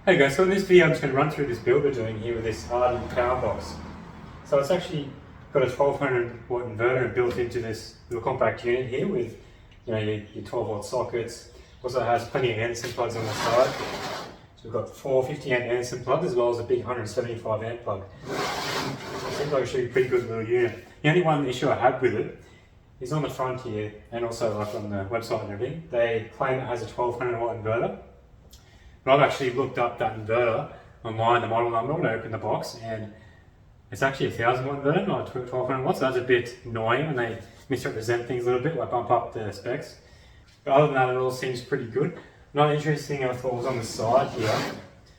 Hey guys, so in this video I'm just going to run through this build we're doing here with this ARDENT power box. So it's actually got a 1200 watt inverter built into this little compact unit here with your 12 watt sockets. Also has plenty of Anderson plugs on the side. So we've got 4 50 amp Anderson plugs as well as a big 175 amp plug. Seems like it should be a pretty good little unit. The only one issue I have with it is on the front here and also like on the website and everything. They claim it has a 1200 watt inverter. But I've actually looked up that inverter online, the model number, when I opened the box, and it's actually a 1000 watt inverter, not 1200 watts. So that's a bit annoying when they misrepresent things a little bit, like bump up the specs. But other than that, it all seems pretty good. Another interesting thing I thought was on the side here.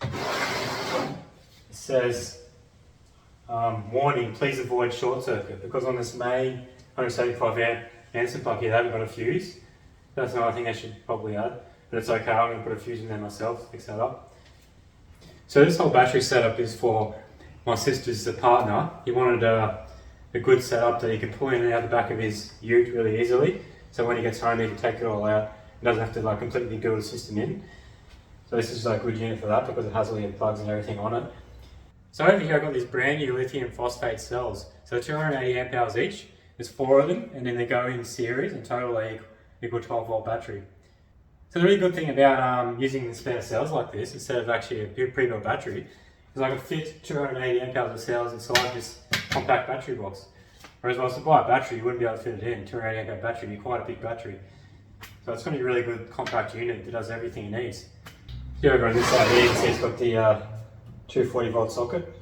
It says, warning, please avoid short circuit, because on this main 175 amp Anderson plug here, they haven't got a fuse. That's another thing I should probably add. But it's okay, I'm going to put a fuse in there myself to fix that up. So this whole battery setup is for my sister's partner. He wanted a good setup that he can pull in and out the back of his ute really easily. So when he gets home he can take it all out. He doesn't have to like completely build a system in. So this is a good unit for that because it has all your plugs and everything on it. So over here I've got these brand new lithium phosphate cells. So 280 amp hours each. There's 4 of them and then they go in series and total they equal 12 volt battery. So the really good thing about using the spare cells like this, instead of actually a pre-built battery, is I can fit 280 amp hours of cells inside this compact battery box. Whereas if I was to buy a battery, you wouldn't be able to fit it in. 280 amp hour battery would be quite a big battery. So it's going to be a really good compact unit that does everything it needs. Here over on this side here, you can see it's got the 240 volt socket.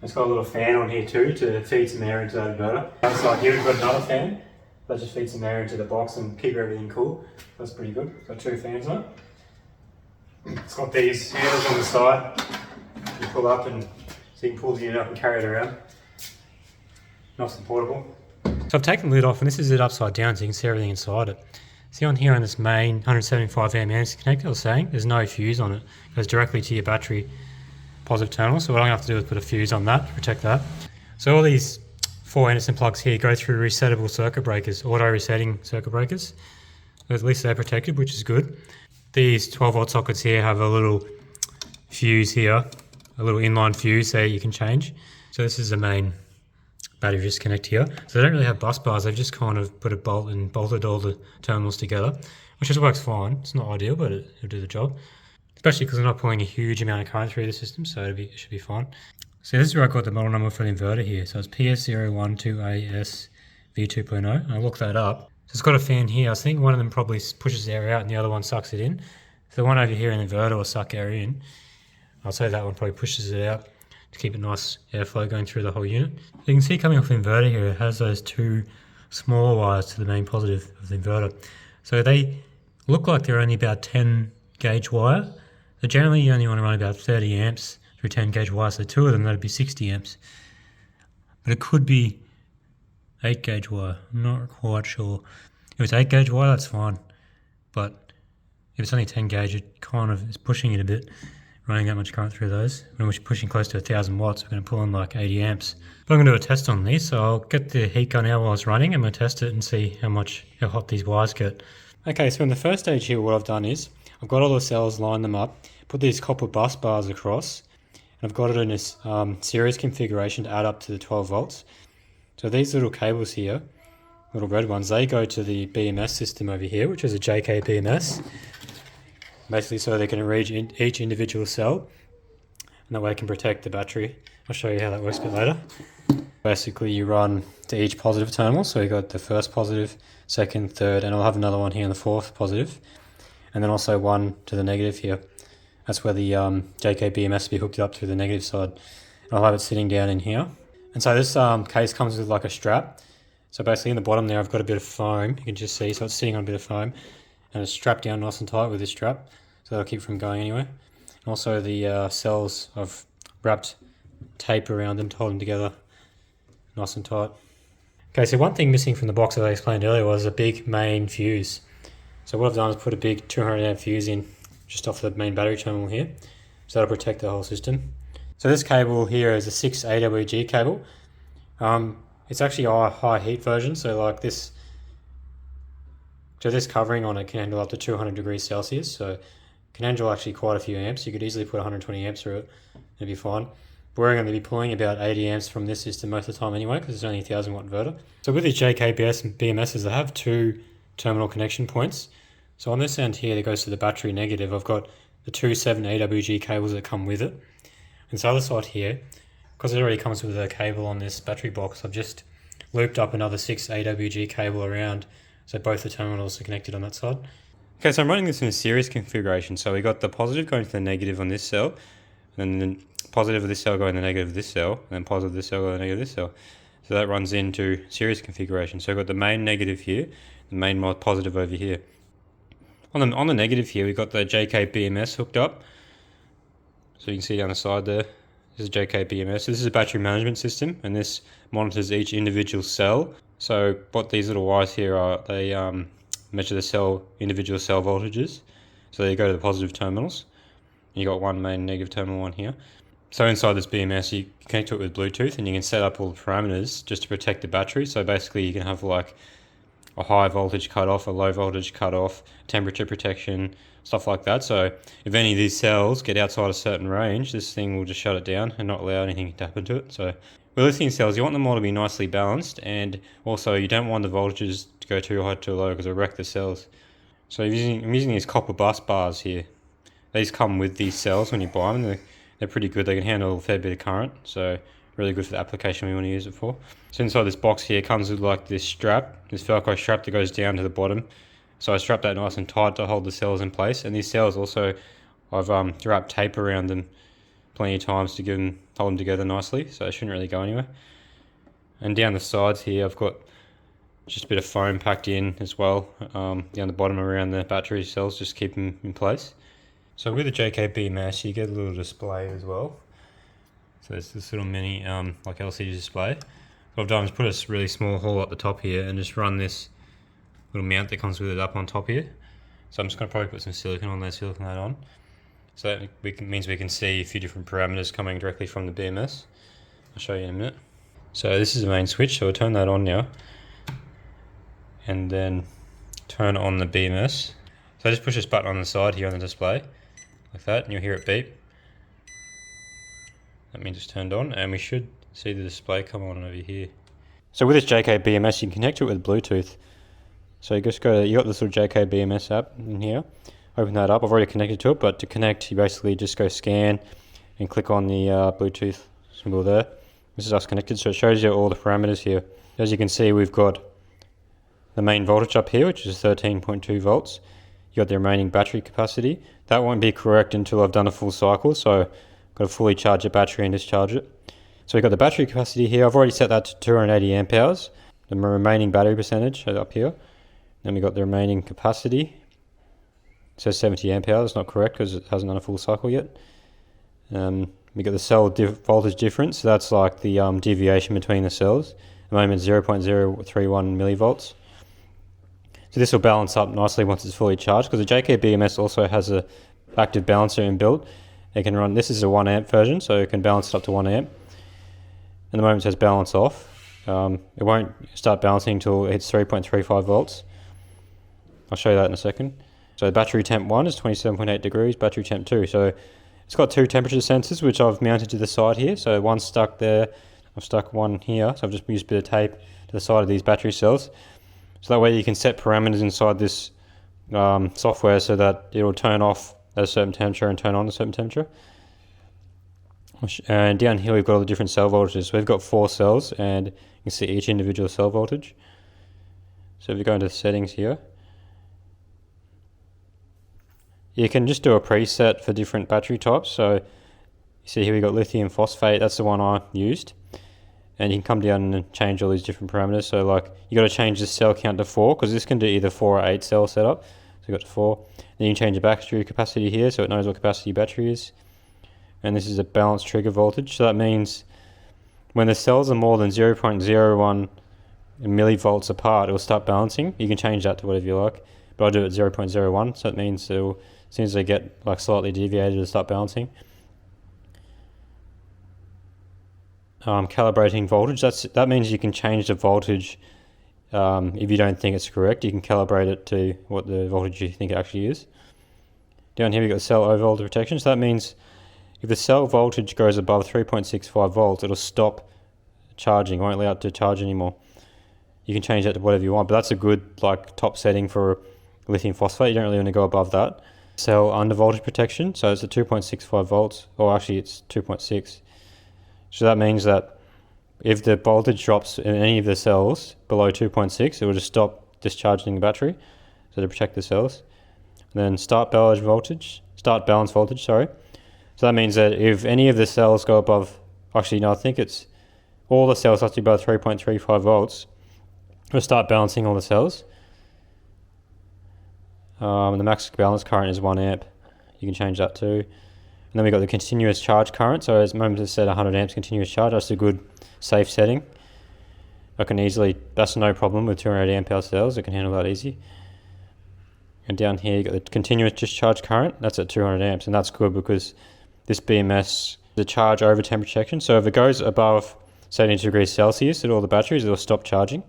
It's got a little fan on here too to feed some air into that inverter. On the other side here we've got another fan. That just feeds some air into the box and keep everything cool. That's pretty good. It's got 2 fans on it. It's got these handles on the side. You pull up and so you can pull the unit up and carry it around. Nice and portable. So I've taken the lid off and this is it upside down so you can see everything inside it. See on here on this main 175 amp Anderson connector I was saying, there's no fuse on it. It goes directly to your battery positive terminal. So what I'm going to have to do is put a fuse on that to protect that. So all these 4 Anderson plugs here go through resettable circuit breakers, auto resetting circuit breakers. At least they're protected, which is good. These 12 volt sockets here have a little fuse here, a little inline fuse there you can change. So this is the main battery disconnect here. So they don't really have bus bars, they've just kind of put a bolt and bolted all the terminals together, which just works fine. It's not ideal, but it'll do the job. Especially because I'm not pulling a huge amount of current through the system, so it should be fine. So this is where I got the model number for the inverter here. So it's PS012AS V2.0. I looked that up. So it's got a fan here. I think one of them probably pushes air out and the other one sucks it in. So the one over here in the inverter will suck air in. I'll say that one probably pushes it out to keep a nice airflow going through the whole unit. You can see coming off the inverter here, it has those 2 smaller wires to the main positive of the inverter. So they look like they're only about 10 gauge wire. So generally you only want to run about 30 amps through 10 gauge wire, so 2 of them that'd be 60 amps. But it could be 8 gauge wire, I'm not quite sure. If it's 8 gauge wire that's fine, but if it's only 10 gauge it kind of is pushing it a bit, running that much current through those. When we're pushing close to 1000 watts we're going to pull in like 80 amps. But I'm going to do a test on these, so I'll get the heat gun out while it's running. I'm going to test it and see how hot these wires get. Okay, so in the first stage here what I've done is, I've got all the cells, lined them up, put these copper bus bars across, and I've got it in this series configuration to add up to the 12 volts. So these little cables here, little red ones, they go to the BMS system over here, which is a JK BMS. Basically so they can reach each individual cell, and that way it can protect the battery. I'll show you how that works a bit later. Basically you run to each positive terminal, so you got the first positive, second, third, and I'll have another one here in the 4th positive, and then also one to the negative here. That's where the JK BMS will be hooked up to the negative side. And I'll have it sitting down in here. And so this case comes with like a strap. So basically in the bottom there I've got a bit of foam, you can just see, so it's sitting on a bit of foam. And it's strapped down nice and tight with this strap, so that'll keep it from going anywhere. And also the cells, I've wrapped tape around them to hold them together nice and tight. Okay, so one thing missing from the box that I explained earlier was a big main fuse. So what I've done is put a big 200 amp fuse in just off the main battery terminal here, so that'll protect the whole system. So this cable here is a 6 AWG cable. It's actually a high heat version, so like this covering on it can handle up to 200 degrees Celsius, so can handle actually quite a few amps. You could easily put 120 amps through it, it'd be fine. But we're going to be pulling about 80 amps from this system most of the time anyway, because it's only a 1000 watt inverter. So with these JK BMSs, they have two terminal connection points. So on this end here that goes to the battery negative, I've got the two 7 AWG cables that come with it. And this other side here, because it already comes with a cable on this battery box, I've just looped up another 6 AWG cable around, so both the terminals are connected on that side. Okay, so I'm running this in a series configuration. So we got the positive going to the negative on this cell, and then the positive of this cell going to the negative of this cell, and then positive of this cell going to the negative of this cell. So that runs into series configuration. So we've got the main negative here, the main positive over here. On the negative here, we've got the JK BMS hooked up. So you can see down the side there, this is JK BMS. So this is a battery management system, and this monitors each individual cell. So what these little wires here are, they measure the individual cell voltages. So they go to the positive terminals. You got one main negative terminal, one here. So inside this BMS, you connect to it with Bluetooth, and you can set up all the parameters just to protect the battery. So basically you can have like a high voltage cutoff, a low voltage cutoff, temperature protection, stuff like that. So if any of these cells get outside a certain range, this thing will just shut it down and not allow anything to happen to it. So with lithium cells, you want them all to be nicely balanced, and also you don't want the voltages to go too high, too low, because it'll wreck the cells. So I'm using these copper bus bars here. These come with these cells when you buy them. They're pretty good. They can handle a fair bit of current, so really good for the application we want to use it for. So inside this box here comes with like this strap, this Velcro strap that goes down to the bottom. So I strapped that nice and tight to hold the cells in place. And these cells also, I've wrapped tape around them plenty of times to hold them together nicely, so they shouldn't really go anywhere. And down the sides here, I've got just a bit of foam packed in as well, down the bottom around the battery cells, just keep them in place. So with the JK BMS, you get a little display as well. So it's this little mini like LCD display. What I've done is put a really small hole at the top here and just run this little mount that comes with it up on top here. So I'm just going to probably put some silicone on there, silicone that on. So that means we can see a few different parameters coming directly from the BMS. I'll show you in a minute. So this is the main switch, so we'll turn that on now. And then turn on the BMS. So I just push this button on the side here on the display, like that, and you'll hear it beep. That means it's turned on, and we should see the display come on over here. So with this JK BMS, you can connect to it with Bluetooth. So you just you got this little JK BMS app in here. Open that up. I've already connected to it, but to connect, you basically just go scan and click on the Bluetooth symbol there. This is us connected, so it shows you all the parameters here. As you can see, we've got the main voltage up here, which is 13.2 volts. You got the remaining battery capacity. That won't be correct until I've done a full cycle, so I've got to fully charge the battery and discharge it. So we've got the battery capacity here. I've already set that to 280 amp hours. The remaining battery percentage up here. Then we've got the remaining capacity. It says 70 amp hours, not correct because it hasn't done a full cycle yet. We got the cell voltage difference, so that's like the deviation between the cells. At the moment 0.031 millivolts. So this will balance up nicely once it's fully charged, because the JK BMS also has a active balancer inbuilt. It can run, this is a 1 amp version, so it can balance it up to 1 amp. And the moment it says balance off, it won't start balancing until it hits 3.35 volts. I'll show you that in a second. So battery temp 1 is 27.8 degrees, battery temp 2. So it's got two temperature sensors, which I've mounted to the side here. So one's stuck there, I've stuck one here. So I've just used a bit of tape to the side of these battery cells. So that way you can set parameters inside this software so that it'll turn off at a certain temperature and turn on a certain temperature. And down here we've got all the different cell voltages. So we've got 4 cells, and you can see each individual cell voltage. So if you go into the settings here, you can just do a preset for different battery types. So you see here we've got lithium phosphate, that's the one I used. And you can come down and change all these different parameters. So like you got to change the cell count to 4, because this can do either 4 or 8 cell setup. So you got to 4. Then you can change the battery capacity here, so it knows what capacity battery is. And this is a balanced trigger voltage. So that means when the cells are more than 0.01 millivolts apart, it will start balancing. You can change that to whatever you like, but I do it at 0.01. So it means it will, as soon as they get like slightly deviated, it'll start balancing. Calibrating voltage, that means you can change the voltage if you don't think it's correct. You can calibrate it to what the voltage you think it actually is. Down here we got the cell overvoltage protection. So that means if the cell voltage goes above 3.65 volts, it'll stop charging, won't allow it to charge anymore. You can change that to whatever you want, but that's a good like top setting for lithium phosphate. You don't really want to go above that. Cell under voltage protection, so it's at 2.65 volts, or actually it's 2.6. So that means that if the voltage drops in any of the cells below 2.6, it will just stop discharging the battery, so to protect the cells. And then start balance voltage, sorry. So that means that if any of the cells go above, actually no, I think it's all the cells have to be above 3.35 volts, we'll start balancing all the cells. The max balance current is 1 amp. You can change that too. And then we got the continuous charge current. So as Moment has said, 100 amps continuous charge. That's a good safe setting. I can easily, that's no problem with 200 amp hour cells. I can handle that easy. And down here you got the continuous discharge current. That's at 200 amps, and that's good because this BMS, the charge over temperature protection. So if it goes above 70 degrees Celsius at all the batteries, it'll stop charging.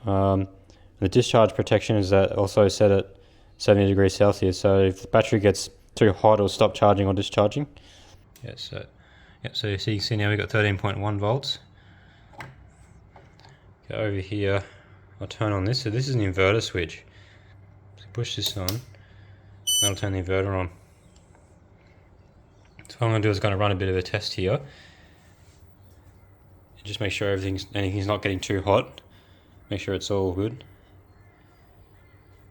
The discharge protection is also set at 70 degrees Celsius. So if the battery gets too hot, it'll stop charging or discharging. So you see now we've got 13.1 volts. Go over here, I'll turn on this. So this is an inverter switch. So push this on, that'll turn the inverter on. So what I'm going to do is going to run a bit of a test here. And just make sure anything's not getting too hot. Make sure it's all good.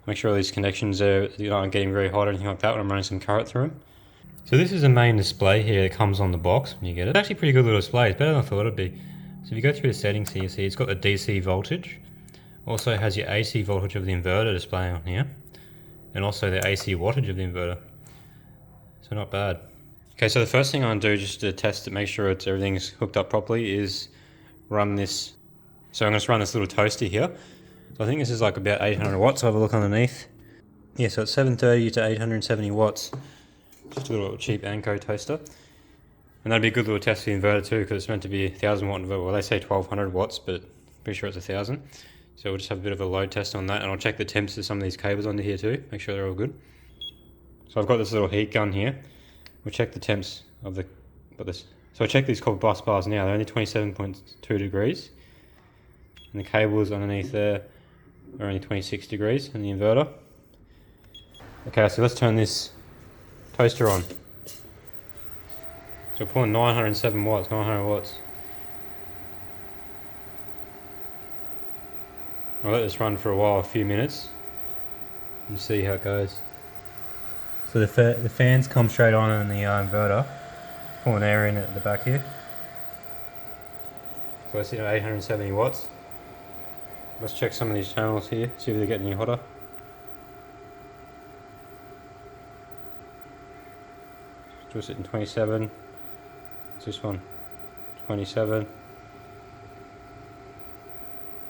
Make sure all these connections aren't getting very hot or anything like that when I'm running some current through them. So this is a main display here that comes on the box when you get it. It's actually a pretty good little display. It's better than I thought it'd be. So if you go through the settings here, you see it's got the DC voltage. Also has your AC voltage of the inverter display on here. And also the AC wattage of the inverter. So not bad. Okay, so the first thing I'm going to do just to test to make sure everything's hooked up properly is run this. So I'm going to run this little toaster here. So I think this is like about 800 watts. I'll have a look underneath. Yeah, so it's 730 to 870 watts. Just a little cheap Anko toaster. And that'd be a good little test for the inverter too, because it's meant to be a 1000 watt inverter. Well, they say 1200 watts, but pretty sure it's 1000. So we'll just have a bit of a load test on that, and I'll check the temps of some of these cables under here too, make sure they're all good. So I've got this little heat gun here. We'll check the temps of So I check these copper bus bars now. They're only 27.2 degrees. And the cables underneath there are only 26 degrees in the inverter. Okay, so let's turn this toaster on. So we're pulling 907 watts, 900 watts. I'll let this run for a while, a few minutes, and see how it goes. So the fans come straight on in the inverter, pulling air in at the back here. So it's at 870 watts. Let's check some of these channels here, see if they're getting any hotter. Still sitting 27. What's this one? 27.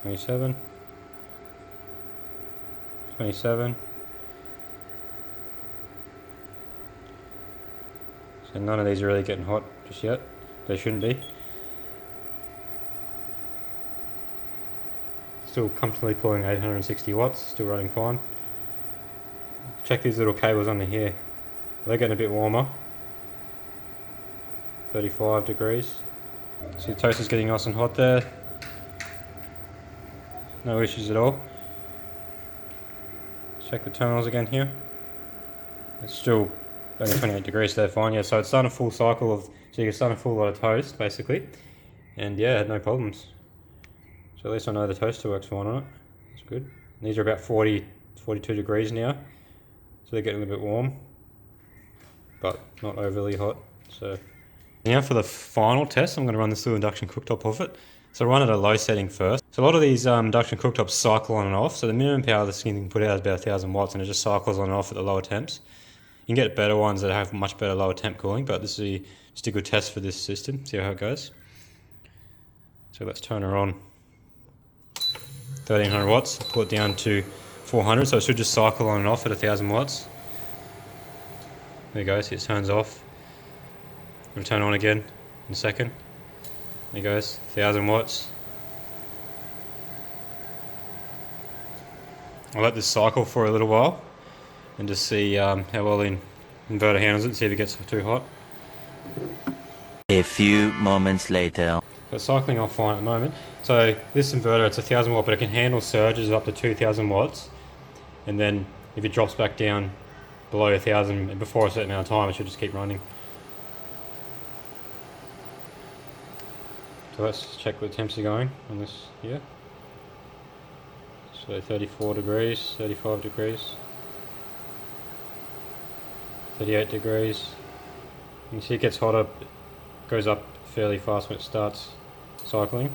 27. 27. So none of these are really getting hot just yet. They shouldn't be. Still comfortably pulling 860 watts, still running fine. Check these little cables under here. They're getting a bit warmer. 35 degrees. See the toaster's getting nice and hot there. No issues at all. Check the terminals again here. It's still only 28 degrees, so they're fine. Yeah, so it's done a full cycle of, so you can start a full lot of toast basically. And yeah, had no problems. So at least I know the toaster works fine on it. That's good. And these are about 42 degrees now. So they're getting a bit warm, but not overly hot. So now for the final test, I'm going to run this little induction cooktop off it. So run at a low setting first. So a lot of these induction cooktops cycle on and off. So the minimum power this thing can put out is about 1000 watts, and it just cycles on and off at the lower temps. You can get better ones that have much better lower temp cooling, but this is just a good test for this system. See how it goes. So let's turn her on. 1300 watts, pull it down to 400, so it should just cycle on and off at 1000 watts. There you go, see it turns off. We'll turn on again in a second. There it goes, 1000 watts. I'll let this cycle for a little while, and just see how well the inverter handles it and see if it gets too hot. A few moments later. It's cycling off fine at the moment. So this inverter, it's 1000 watt, but it can handle surges of up to 2000 watts. And then if it drops back down below 1000 before a certain amount of time, it should just keep running. So let's check what the temps are going on this here. So 34 degrees, 35 degrees, 38 degrees. You can see it gets hotter, goes up fairly fast when it starts cycling.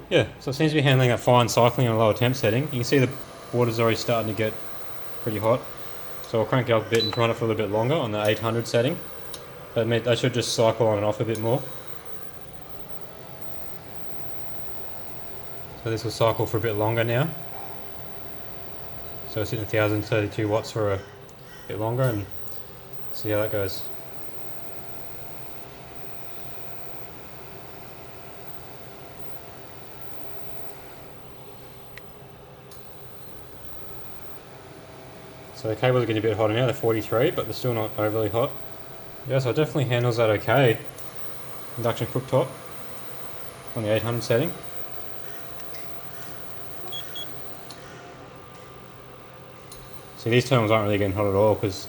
Yeah, so it seems to be handling that fine cycling on a lower temp setting. You can see the water's already starting to get pretty hot. So I'll crank it up a bit and run it for a little bit longer on the 800 setting. That should just cycle on and off a bit more. So this will cycle for a bit longer now. So it's hitting 1032 watts for a bit longer, and see how that goes. So the cables are getting a bit hotter now, they're 43, but they're still not overly hot. Yeah, so it definitely handles that okay. Induction cooktop on the 800 setting. See, these terminals aren't really getting hot at all because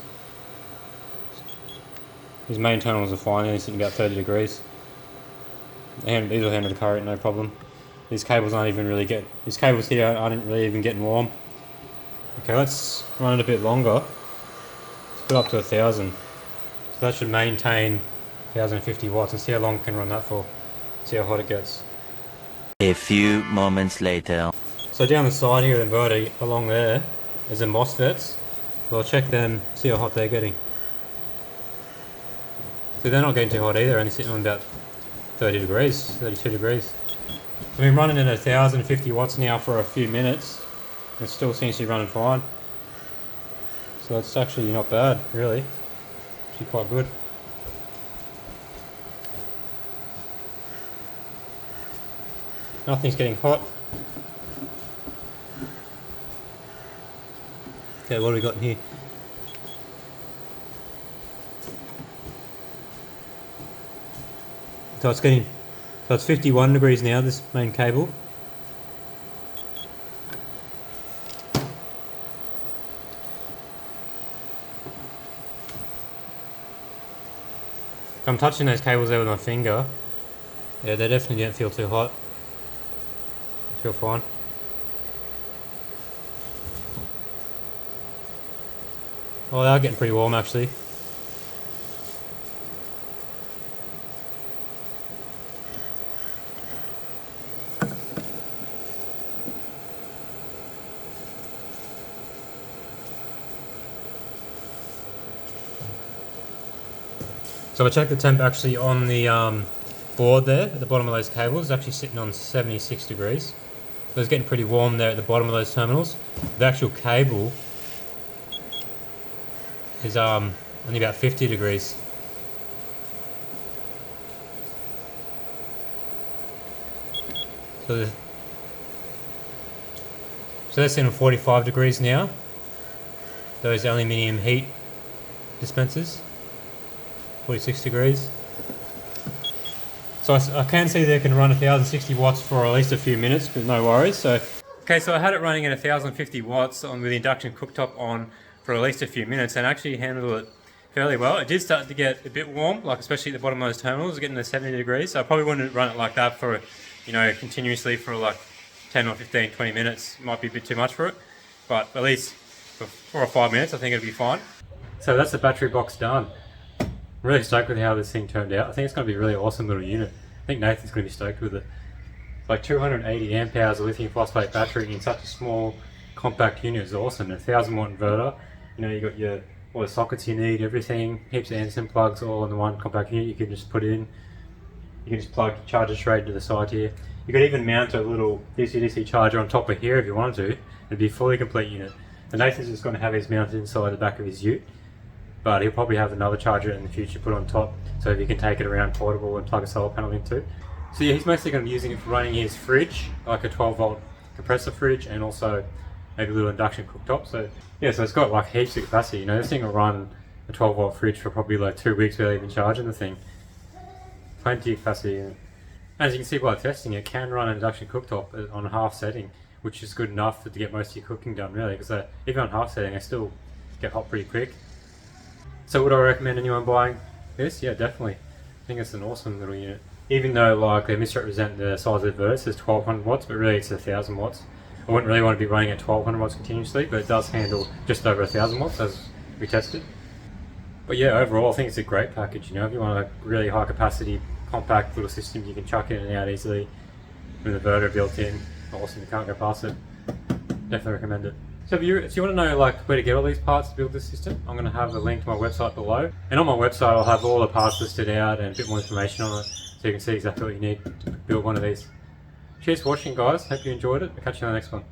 these main terminals are fine, only sitting about 30 degrees. And these will handle the current, no problem. These cables aren't even really these cables here aren't really even getting warm. Okay, let's run it a bit longer. Let's put it up to 1000. So that should maintain 1050 watts and see how long it can run that for. See how hot it gets. A few moments later. So down the side here of the inverter, along there, is the MOSFETs. We'll check them, see how hot they're getting. So they're not getting too hot either, only sitting on about 30 degrees, 32 degrees. So we've been running at 1050 watts now for a few minutes. It still seems to be running fine. So it's actually not bad, really. Actually quite good. Nothing's getting hot. Okay, what have we got in here? So it's 51 degrees now, this main cable. I'm touching those cables there with my finger. Yeah, they definitely don't feel too hot. They feel fine. Well, they are getting pretty warm actually. So I checked the temp actually on the board there at the bottom of those cables. It's actually sitting on 76 degrees. So it's getting pretty warm there at the bottom of those terminals. The actual cable is only about 50 degrees. So that's in 45 degrees now. Those aluminium heat dispensers. 46 degrees. So I can see they can run 1060 watts for at least a few minutes, but no worries. So I had it running at 1050 watts with the induction cooktop on for at least a few minutes and actually handled it fairly well. It did start to get a bit warm, like especially at the bottom of those terminals, getting to 70 degrees. So I probably wouldn't run it like that for, continuously for like 10 or 15, 20 minutes. It might be a bit too much for it, but at least for 4 or 5 minutes, I think it'll be fine. So that's the battery box done. I'm really stoked with how this thing turned out. I think it's going to be a really awesome little unit. I think Nathan's going to be stoked with it. It's like 280 amp hours of lithium phosphate battery in such a small, compact unit is awesome. A 1000 watt inverter. You got all the sockets you need, everything, heaps of Anderson plugs all in the one compact unit. You can just put in. You can just charge it straight to the side here. You could even mount a little DC-DC charger on top of here if you wanted to. It'd be a fully complete unit. And Nathan's just going to have his mounted inside the back of his ute. But he'll probably have another charger in the future put on top so that he can take it around portable and plug a solar panel into. So yeah, he's mostly going to be using it for running his fridge, like a 12 volt compressor fridge, and also maybe a little induction cooktop. So yeah, so it's got like heaps of capacity. You know, this thing will run a 12 volt fridge for probably like 2 weeks without even charging the thing. Plenty of capacity. And as you can see by testing, it can run an induction cooktop on half setting, which is good enough to get most of your cooking done really, because even on half setting, they still get hot pretty quick. So would I recommend anyone buying this? Yeah, definitely. I think it's an awesome little unit. Even though like they misrepresent the size of the inverter, it says 1200 watts, but really it's 1000 watts. I wouldn't really want to be running at 1200 watts continuously, but it does handle just over 1000 watts as we tested. But yeah, overall I think it's a great package. You know, if you want a really high capacity, compact little system you can chuck in and out easily with an inverter built in, awesome, you can't go past it. Definitely recommend it. So if you want to know like where to get all these parts to build this system, I'm going to have a link to my website below. And on my website I'll have all the parts listed out and a bit more information on it, so you can see exactly what you need to build one of these. Cheers for watching guys, hope you enjoyed it. I'll catch you on the next one.